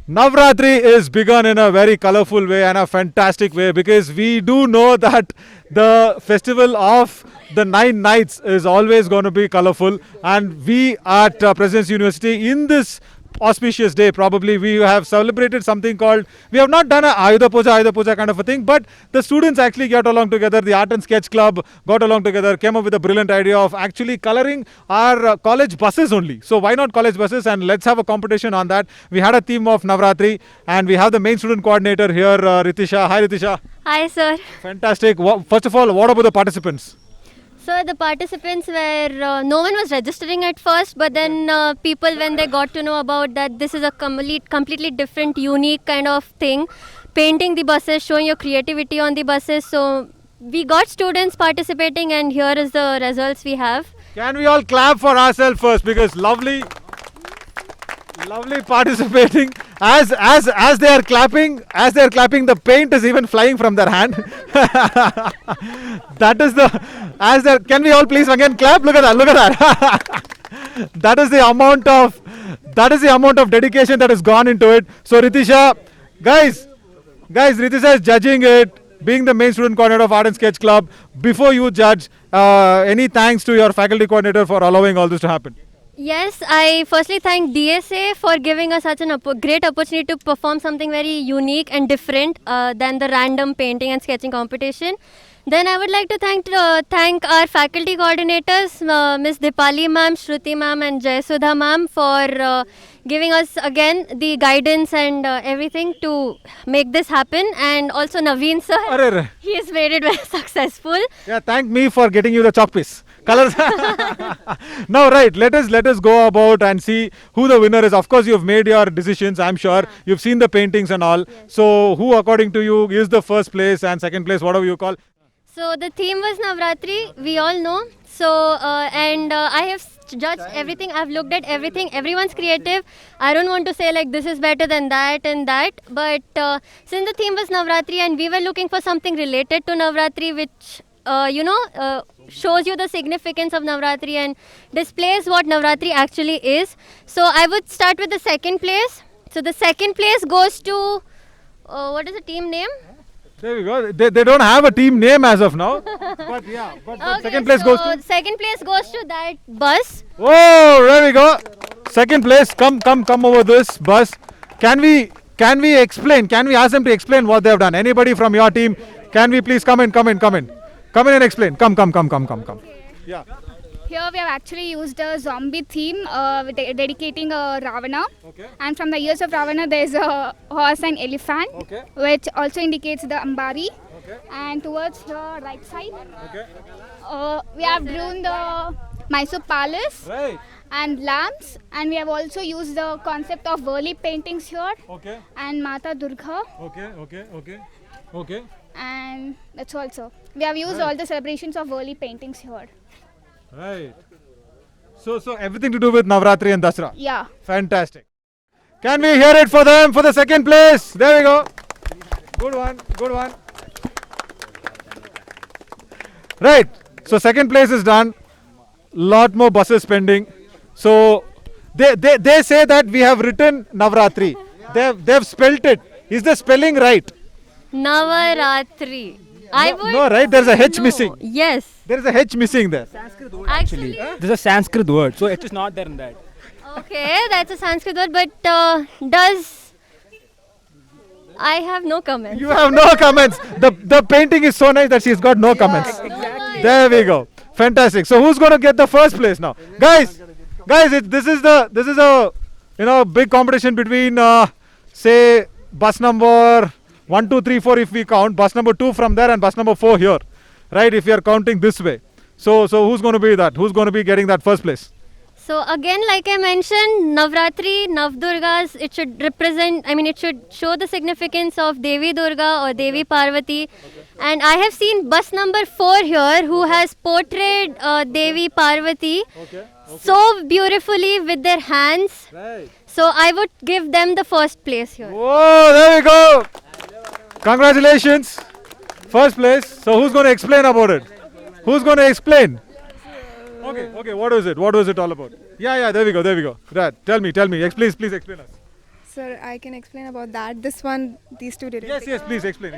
Navratri is begun in a very colorful way and a fantastic way because we do know that the festival of the 9 nights is always going to be colorful. And we at President's University in this auspicious day probably we have celebrated something called, we have not done a Ayudha Puja kind of a thing, but the students actually got along together. The art and sketch club got along together, came up with a brilliant idea of actually coloring our college buses only. So why not college buses, and let's have a competition on that. We had a theme of Navratri and we have the main student coordinator here, Ritisha. Hi Ritisha. Hi, sir. Fantastic. First of all, what about the participants? So the participants were, no one was registering at first, but then people, when they got to know about that this is a completely different, unique kind of thing, painting the buses, showing your creativity on the buses. So we got students participating, and here is the results we have. Can we all clap for ourselves first, because lovely participating. As they are clapping, the paint is even flying from their hand. That is the, as they, can we all please again clap? Look at that. That is the amount of dedication that has gone into it. So Ritisha, guys, Ritisha is judging it, being the main student coordinator of Art and Sketch Club. Before you judge, any thanks to your faculty coordinator for allowing all this to happen? Yes, I firstly thank DSA for giving us such a great opportunity to perform something very unique and different than the random painting and sketching competition. Then I would like to thank our faculty coordinators, Ms. Dipali ma'am, Shruti ma'am and Jayasudha ma'am, for giving us again the guidance and everything to make this happen, and also Naveen sir. Arre. He has made it very successful. Yeah, thank me for getting you the chalk piece. Colors. Now, right, let us go about and see who the winner is. Of course, you've made your decisions, I'm sure. You've seen the paintings and all. Yes. So, who according to you is the first place and second place, whatever you call? So, the theme was Navratri, we all know. So, I have judged everything, I've looked at everything. Everyone's creative. I don't want to say like this is better than that and that. But since the theme was Navratri and we were looking for something related to Navratri, which shows you the significance of Navratri and displays what Navratri actually is. So I would start with the second place. So the second place goes to, what is the team name? There we go. They don't have a team name as of now. But yeah, but okay, second place goes to? Second place goes to that bus. Oh, there we go. Second place, come over this bus. Can we explain? Can we ask them to explain what they have done? Anybody from your team? Can we please come in? Come in and explain. Come. Yeah. Here we have actually used a zombie theme dedicating Ravana. Okay. And from the ears of Ravana there is a horse and elephant, okay, which also indicates the Ambari. Okay. And towards the right side, okay, we have drawn the Mysore Palace, right, and lamps, and we have also used the concept of Worli paintings here, okay, and Mata Durga. Okay. And that's also. We have used all the celebrations of Worli paintings here. Right. So everything to do with Navratri and Dasra. Yeah. Fantastic. Can we hear it for them for the second place? There we go. Good one. Right. So second place is done. Lot more buses pending. So they say that we have written Navratri. They've spelt it. Is the spelling right? Navaratri. No, right? There's a H missing. Yes. There is a H missing there. Sanskrit word actually. This is a Sanskrit word, so it is not there in that. Okay, that's a Sanskrit word, but I have no comments. You have no comments. The painting is so nice that she's got no comments. Exactly. There we go. Fantastic. So who's going to get the first place now? Guys, this is a big competition between say bus number 1, 2, 3, 4 if we count, bus number 2 from there and bus number 4 here, right, if you are counting this way. So who's going to be that? Who's going to be getting that first place? So again, like I mentioned, Navratri, Navdurgas, it should show the significance of Devi Durga or Devi Parvati. Okay. And I have seen bus number 4 here who has portrayed Devi Parvati so beautifully with their hands. Right. So I would give them the first place here. Whoa, there we go. Congratulations. First place. So who's going to explain about it? Who's going to explain? Okay, what is it? What was it all about? Yeah, there we go. Right, tell me. Please explain us. Sir, I can explain about that. This one, these two did it. Yes, yes, please explain.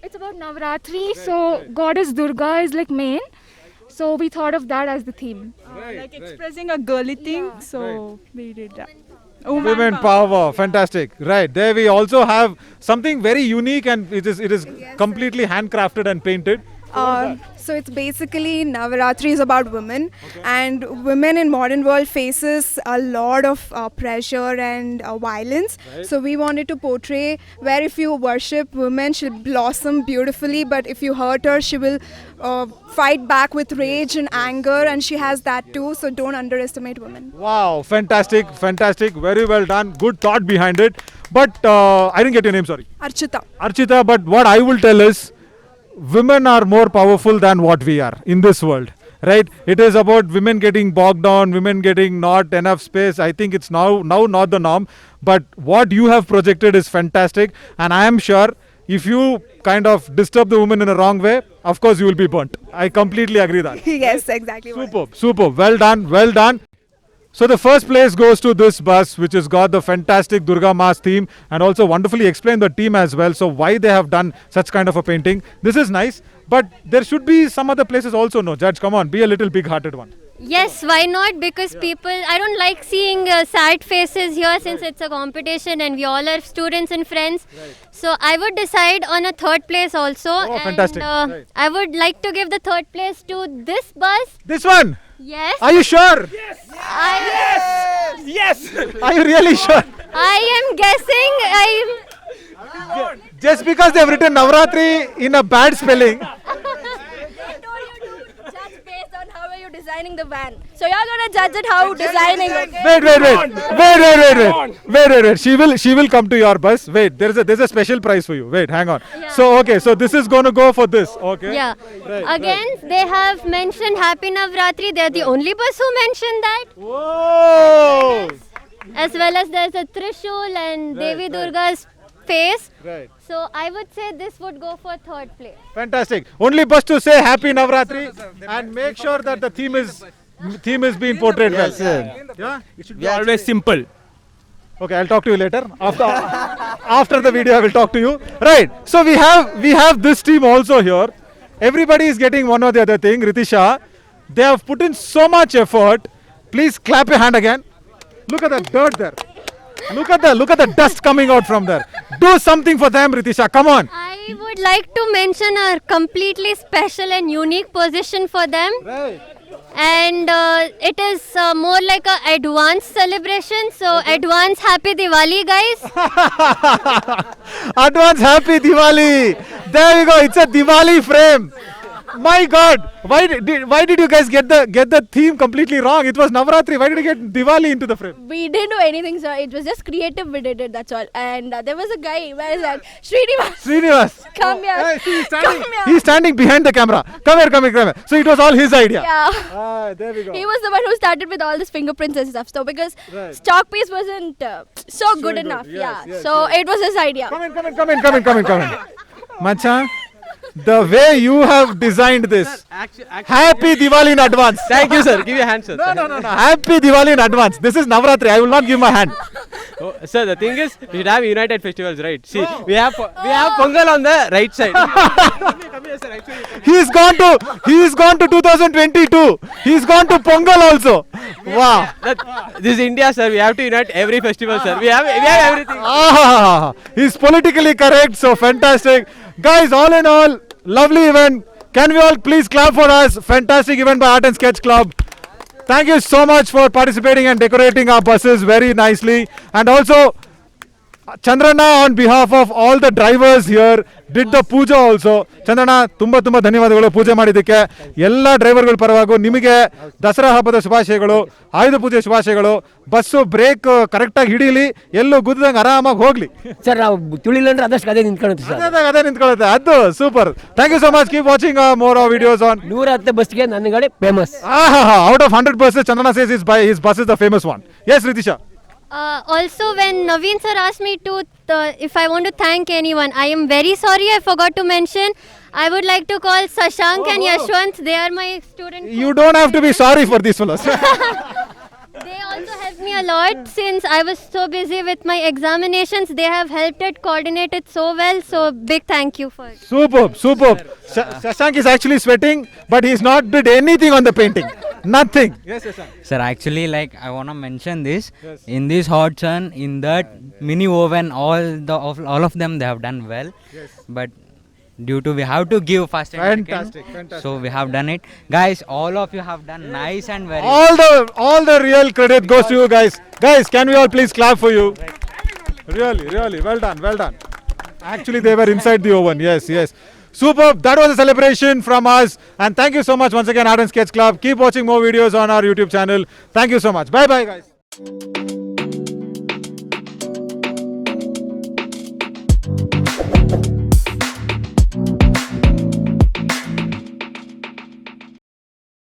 It's about Navratri, so goddess Durga is like main. So we thought of that as the theme. Like expressing a girly thing, so we did that. Women power, fantastic. Right, there we also have something very unique, and it is completely handcrafted and painted. So it's basically Navaratri is about women, and women in modern world faces a lot of pressure and violence. So we wanted to portray where if you worship women, she'll blossom beautifully, but if you hurt her, she will fight back with rage and anger, and she has that too. So don't underestimate women. Wow, fantastic, fantastic, very well done. Good thought behind it. But I didn't get your name, sorry. Archita. Archita, but what I will tell is women are more powerful than what we are in this world, right? It is about women getting bogged down, women getting not enough space. I think it's now not the norm, but what you have projected is fantastic, and I am sure if you kind of disturb the woman in a wrong way, of course you will be burnt. I completely agree that. Yes, exactly. Superb, well done, well done. So the first place goes to this bus, which has got the fantastic Durga Ma's theme, and also wonderfully explained the team as well. So why they have done such kind of a painting. This is nice, but there should be some other places also. No, Judge, come on, be a little big-hearted one. Yes, why not? Because people, I don't like seeing sad faces here since it's a competition and we all are students and friends. So I would decide on a third place also. Oh, fantastic. And, I would like to give the third place to this bus. This one. Yes. Are you sure? Yes! Are you really sure? I am guessing. Just because they have written Navratri in a bad spelling. They told you to judge based on how are you designing the van. So you're gonna judge it how designing it. Wait. She will come to your bus. Wait, there's a special prize for you. Wait, hang on. Yeah. So okay, so this is going to go for this. Okay. Yeah. Right, Again, they have mentioned Happy Navratri. They're the only bus who mentioned that. Whoa! As well as there's a Trishul and Devi Durga's face. Right. So I would say this would go for third place. Fantastic. Only bus to say Happy Navratri and make sure that the theme is being portrayed well. Yeah. It should be always simple. Okay, I'll talk to you later. After the video, I will talk to you. Right. So we have this team also here. Everybody is getting one or the other thing. Ritisha, they have put in so much effort. Please clap your hand again. Look at the dirt there. Look at the dust coming out from there. Do something for them, Ritisha. Come on. I would like to mention a completely special and unique position for them. Right. And it is more like a advanced celebration. So advance Happy Diwali, guys. Advance Happy Diwali. There you go. It's a Diwali frame. My God, why did you guys get the theme completely wrong? It was Navratri. Why did you get Diwali into the frame? We didn't do anything, sir. It was just creative. We did it. That's all. And there was a guy. Where is that? Srinivas. Come here. Hey, see, Come here. he's standing behind the camera. Come here. So it was all his idea. Yeah. Ah, there we go. He was the one who started with all this fingerprints and stuff. So because Right. chalk paste wasn't so good good. enough. Yes, Yeah. yes, So it was his idea. Come in. Macha, the way you have designed this. Happy Diwali in advance. Thank you, sir. Give your hand, sir. No. Happy Diwali in advance. This is Navratri. I will not give my hand. Oh, sir, the thing is, we should have united festivals, right? See, we have Pongal on the right side. Come here, sir. Actually, He's gone to 2022. He's gone to Pongal also. Wow. this is India, sir. We have to unite every festival, sir. We have everything. He's politically correct. So fantastic. Guys, all in all, lovely event. Can we all please clap for us? Fantastic event by Art and Sketch Club. Thank you so much for participating and decorating our buses very nicely. And also, Chandrana, on behalf of all the drivers here, did the puja also. Chandrana, ತುಂಬಾ ಧನ್ಯವಾದಗಳು ಪೂಜೆ ಮಾಡಿದ್ದಕ್ಕೆ. ಎಲ್ಲ ಡ್ರೈವರ್ಗಳ ಪರವಾಗಿ ನಿಮಗೆ ದಸರಾ ಹಬ್ಬದ ಶುಭಾಶಯಗಳು, ಆಯುಧ ಪೂಜೆ ಶುಭಾಶಯಗಳು. ಬಸ್ಸು ಬ್ರೇಕ್ ಕರೆಕ್ಟಾಗಿ ಹಿಡೀಲಿ, ಎಲ್ಲೂ ಗುದ್ದಂಗೆ ಆರಾಮಾಗಿ ಹೋಗ್ಲಿ. ಸರ್ ನಾವು ತುಳಿಲ್ಲ ಅಂದ್ರೆ ಅದಷ್ಟು ಅದೇ ನಿಂತ್ಕೊಳ್ಳುತ್ತೆ ಸರ್. ಅದೇ ನಿಂತ್ಕೊಳ್ಳುತ್ತೆ. ಅದು super. Thank you so much. Keep watching more videos on 110 ಬಸ್ಗೆ ನನ್ನ ಗಾಡಿ famous. Out of 100 buses, Chandrana says his bus is the famous one. Yes, Ritisha. Also, when Naveen sir asked me to, if I want to thank anyone, I am very sorry. I forgot to mention. I would like to call Sashank and Yashwant. They are my student. You don't have to be sorry for these fellows. They also helped me a lot since I was so busy with my examinations. They have helped it, coordinated so well. So big thank you for it. Superb, superb. Shashank is actually sweating, but he's not did anything on the painting. Nothing. Yes, Shashank. Sir, actually, like I wanna mention this. In this hot sun, in that mini oven, all of them they have done well. Yes. But due to we have to give first and Fantastic, second, fantastic. so we have done it. Guys, all of you have done nice and very. All the real credit goes to you guys. Guys, can we all please clap for you? Really, really, well done, well done. Actually, they were inside the oven. Yes, yes. Superb. That was a celebration from us. And thank you so much once again, Art and Sketch Club. Keep watching more videos on our YouTube channel. Thank you so much. Bye bye, guys.